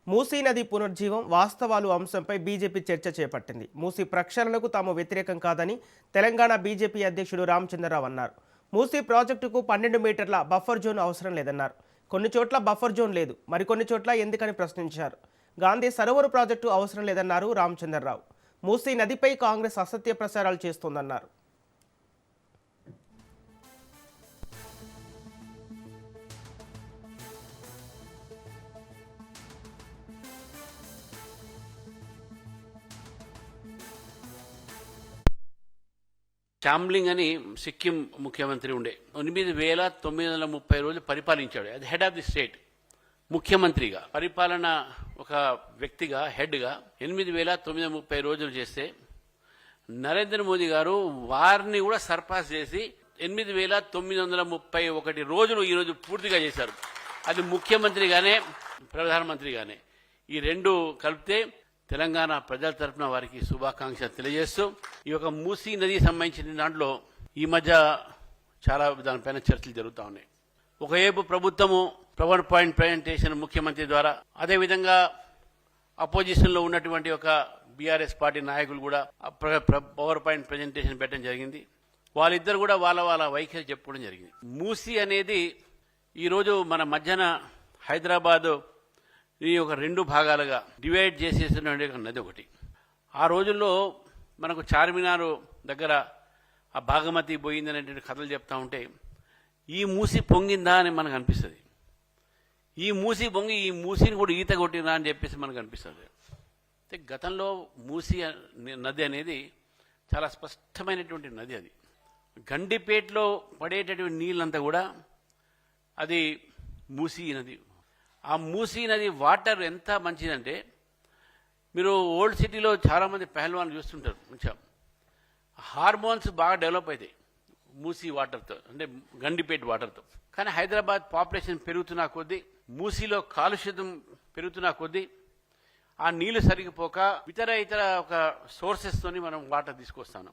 మూసీ నది పునర్జీవం వాస్తవాలు అంశంపై బీజేపీ చర్చ చేపట్టింది. మూసీ ప్రక్షాళనకు తాము వ్యతిరేకం కాదని తెలంగాణ బీజేపీ అధ్యక్షుడు రామచంద్రరావు అన్నారు. మూసీ ప్రాజెక్టుకు 12 మీటర్ల బఫర్ జోన్ అవసరం లేదన్నారు. కొన్ని చోట్ల బఫర్ జోన్ లేదు, మరికొన్ని చోట్ల ఎందుకని ప్రశ్నించారు. గాంధీ సరోవరు ప్రాజెక్టు అవసరం లేదన్నారు రామచంద్రరావు. మూసీ నదిపై కాంగ్రెస్ అసత్య ప్రచారాలు చేస్తోందన్నారు. చామ్లింగ్ అని సిక్కిం ముఖ్యమంత్రి ఉండే 8,930 రోజులు పరిపాలించాడు. అది హెడ్ ఆఫ్ ది స్టేట్. ముఖ్యమంత్రిగా పరిపాలన ఒక వ్యక్తిగా హెడ్గా 8,930 రోజులు చేస్తే నరేంద్ర మోదీ గారు వారిని కూడా సర్పాస్ చేసి 8,931 రోజులు ఈరోజు పూర్తిగా చేశారు. అది ముఖ్యమంత్రిగానే ప్రధానమంత్రిగానే. ఈ రెండు కలిపితే తెలంగాణ ప్రజల తరఫున వారికి శుభాకాంక్షలు తెలియజేస్తూ ఈ యొక్క మూసీ నదికి సంబంధించిన దాంట్లో ఈ మధ్య చాలా దానిపైన చర్చలు జరుగుతూ ఉన్నాయి. ఒకవైపు ప్రభుత్వము పవర్ పాయింట్ ప్రజెంటేషన్ ముఖ్యమంత్రి ద్వారా, అదేవిధంగా అపోజిషన్ లో ఉన్నటువంటి ఒక బీఆర్ఎస్ పార్టీ నాయకులు కూడా పవర్ పాయింట్ ప్రజెంటేషన్ పెట్టడం జరిగింది. వాళ్ళిద్దరు కూడా వాళ్ళ వైఖరి చెప్పుకోవడం జరిగింది. మూసీ అనేది ఈరోజు మన మధ్యన హైదరాబాద్ ఈ ఒక 2 భాగాలుగా డివైడ్ చేసేసినటువంటి నది ఒకటి. ఆ రోజుల్లో మనకు చార్మినార్ దగ్గర ఆ భాగమతి పోయిందనేటువంటి కథలు చెప్తా ఉంటే ఈ మూసి పొంగిందా అని మనకు అనిపిస్తుంది. ఈ మూసి పొంగి ఈ మూసిని కూడా ఈత కొట్టిందా అని చెప్పేసి మనకు అనిపిస్తుంది. అయితే గతంలో మూసి నది అనేది చాలా స్పష్టమైనటువంటి నది. అది గండిపేటలో పడేటటువంటి నీళ్ళంతా కూడా అది మూసీ నది. ఆ మూసీ నది వాటర్ ఎంత మంచిదంటే మీరు ఓల్డ్ సిటీలో చాలామంది పహల్వాన్లు చూస్తుంటారు. మంచిగా హార్మోన్స్ బాగా డెవలప్ అవుతాయి మూసీ వాటర్తో, అంటే గండిపేట వాటర్తో. కానీ హైదరాబాద్ పాపులేషన్ పెరుగుతున్న కొద్దీ, మూసీలో కాలుష్యం పెరుగుతున్న కొద్దీ ఆ నీళ్లు సరిగిపోక ఇతర ఒక సోర్సెస్తోని మనం వాటర్ తీసుకొస్తాను.